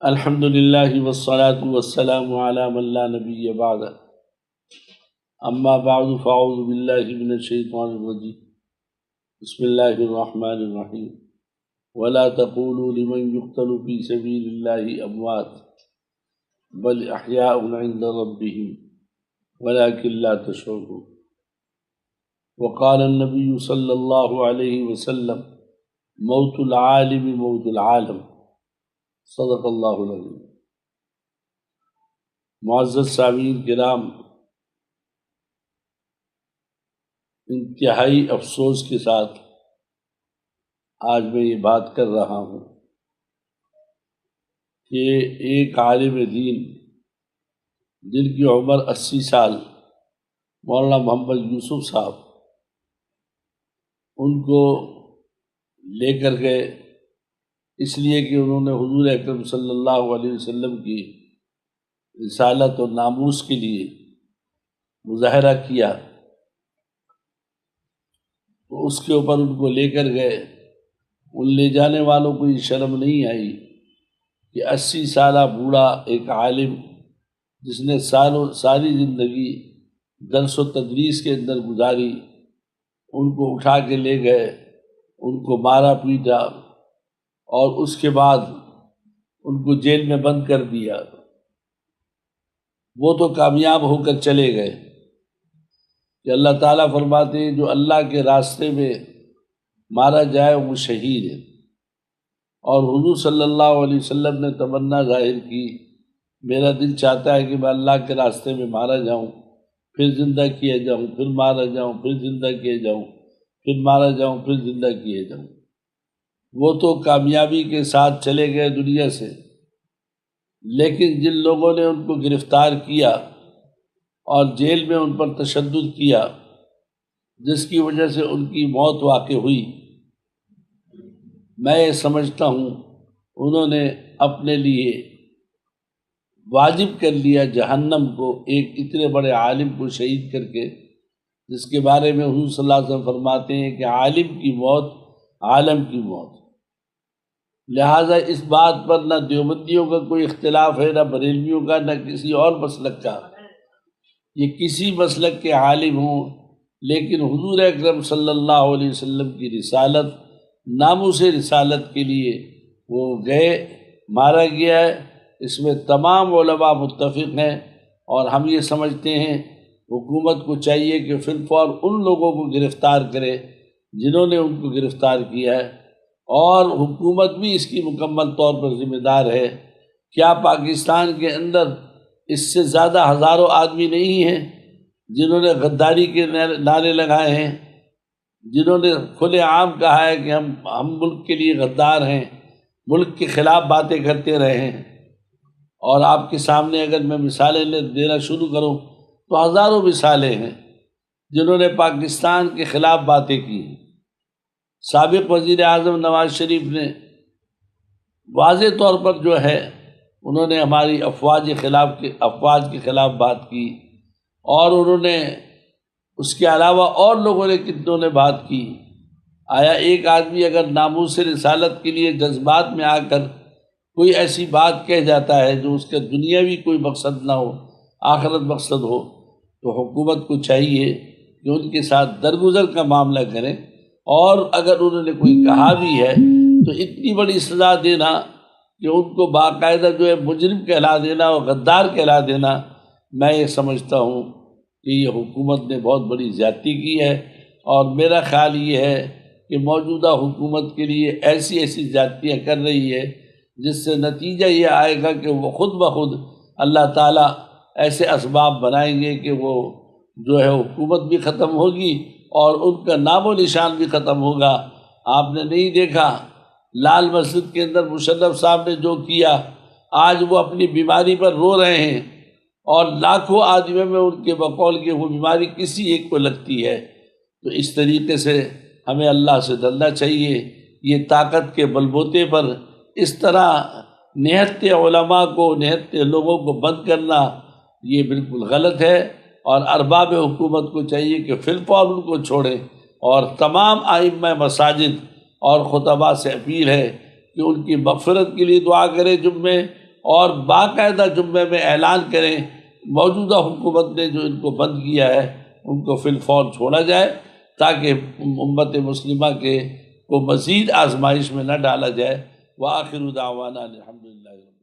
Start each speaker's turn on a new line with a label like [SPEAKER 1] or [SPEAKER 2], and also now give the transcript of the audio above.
[SPEAKER 1] الحمد للہ والصلاة والسلام علی من لا نبی بعد اما بعد فاعوذ باللہ من الشیطان الرجیم بسم اللہ الرحمن الرحیم ولا تقولوا لمن يقتل في سبيل الله اموات بل احیاء عند ربهم ولكن لا تشعرون وقال النبی صلی اللہ علیہ وسلم موت العالم موت العالم صدق اللہ العظیم۔ معزز سامعین کرام، انتہائی افسوس کے ساتھ آج میں یہ بات کر رہا ہوں کہ ایک عالم دین جن کی عمر 80 سال مولانا محمد یوسف صاحب، ان کو لے کر گئے اس لیے کہ انہوں نے حضور اکرم صلی اللہ علیہ وسلم کی رسالت اور ناموس کے لیے مظاہرہ کیا، تو اس کے اوپر ان کو لے کر گئے۔ ان لے جانے والوں کو یہ شرم نہیں آئی کہ 80 سالہ بوڑھا ایک عالم جس نے ساری زندگی درس و تدریس کے اندر گزاری، ان کو اٹھا کے لے گئے، ان کو مارا پیٹا اور اس کے بعد ان کو جیل میں بند کر دیا۔ وہ تو کامیاب ہو کر چلے گئے کہ اللہ تعالیٰ فرماتے ہیں جو اللہ کے راستے میں مارا جائے وہ شہید ہے، اور حضور صلی اللہ علیہ وسلم نے تمنا ظاہر کی، میرا دل چاہتا ہے کہ میں اللہ کے راستے میں مارا جاؤں، پھر زندہ کیا جاؤں، پھر مارا جاؤں، پھر زندہ کیا جاؤں، پھر مارا جاؤں، پھر زندہ کیا جاؤں۔ وہ تو کامیابی کے ساتھ چلے گئے دنیا سے، لیکن جن لوگوں نے ان کو گرفتار کیا اور جیل میں ان پر تشدد کیا، جس کی وجہ سے ان کی موت واقع ہوئی، میں یہ سمجھتا ہوں انہوں نے اپنے لیے واجب کر لیا جہنم کو، ایک اتنے بڑے عالم کو شہید کر کے، جس کے بارے میں حضور صلی اللہ علیہ وسلم فرماتے ہیں کہ عالم کی موت عالم کی موت۔ لہٰذا اس بات پر نہ دیوبندیوں کا کوئی اختلاف ہے، نہ بریلویوں کا، نہ کسی اور مسلک کا، یہ کسی مسلک کے عالم ہوں، لیکن حضور اکرم صلی اللہ علیہ وسلم کی رسالت، ناموس رسالت کے لیے وہ گئے، مارا گیا ہے، اس میں تمام علماء متفق ہیں۔ اور ہم یہ سمجھتے ہیں حکومت کو چاہیے کہ فی الفور ان لوگوں کو گرفتار کرے جنہوں نے ان کو گرفتار کیا ہے، اور حکومت بھی اس کی مکمل طور پر ذمہ دار ہے۔ کیا پاکستان کے اندر اس سے زیادہ ہزاروں آدمی نہیں ہیں جنہوں نے غداری کے نعرے لگائے ہیں، جنہوں نے کھلے عام کہا ہے کہ ہم ملک کے لیے غدار ہیں، ملک کے خلاف باتیں کرتے رہے ہیں؟ اور آپ کے سامنے اگر میں مثالیں دینا شروع کروں تو ہزاروں مثالیں ہیں جنہوں نے پاکستان کے خلاف باتیں کی ہیں۔ سابق وزیر اعظم نواز شریف نے واضح طور پر جو ہے انہوں نے ہماری افواج کے خلاف بات کی، اور انہوں نے اس کے علاوہ اور لوگوں نے کتنوں نے بات کی۔ آیا ایک آدمی اگر ناموس رسالت کے لیے جذبات میں آ کر کوئی ایسی بات کہہ جاتا ہے جو اس کا دنیاوی کوئی مقصد نہ ہو، آخرت مقصد ہو، تو حکومت کو چاہیے کہ ان کے ساتھ درگزر کا معاملہ کریں، اور اگر انہوں نے کوئی کہا بھی ہے تو اتنی بڑی سزا دینا کہ ان کو باقاعدہ جو ہے مجرم کہلا دینا اور غدار کہلا دینا، میں یہ سمجھتا ہوں کہ یہ حکومت نے بہت بڑی زیادتی کی ہے۔ اور میرا خیال یہ ہے کہ موجودہ حکومت کے لیے ایسی زیادتیاں کر رہی ہے جس سے نتیجہ یہ آئے گا کہ وہ خود بخود اللہ تعالیٰ ایسے اسباب بنائیں گے کہ وہ جو ہے حکومت بھی ختم ہوگی اور ان کا نام و نشان بھی ختم ہوگا۔ آپ نے نہیں دیکھا لال مسجد کے اندر مشرف صاحب نے جو کیا، آج وہ اپنی بیماری پر رو رہے ہیں، اور لاکھوں آدمیوں میں ان کے بقول کہ وہ بیماری کسی ایک کو لگتی ہے۔ تو اس طریقے سے ہمیں اللہ سے ڈرنا چاہیے۔ یہ طاقت کے بلبوتے پر اس طرح نہتے علماء کو، نہتے لوگوں کو بند کرنا یہ بالکل غلط ہے، اور ارباب حکومت کو چاہیے کہ فی الفور ان کو چھوڑیں، اور تمام ائمہ مساجد اور خطباء سے اپیل ہے کہ ان کی مغفرت کے لیے دعا کرے جمعے، اور باقاعدہ جمعے میں اعلان کریں موجودہ حکومت نے جو ان کو بند کیا ہے ان کو فی الفور چھوڑا جائے، تاکہ امت مسلمہ کے کو مزید آزمائش میں نہ ڈالا جائے۔ وآخر دعوانا الحمدللہ۔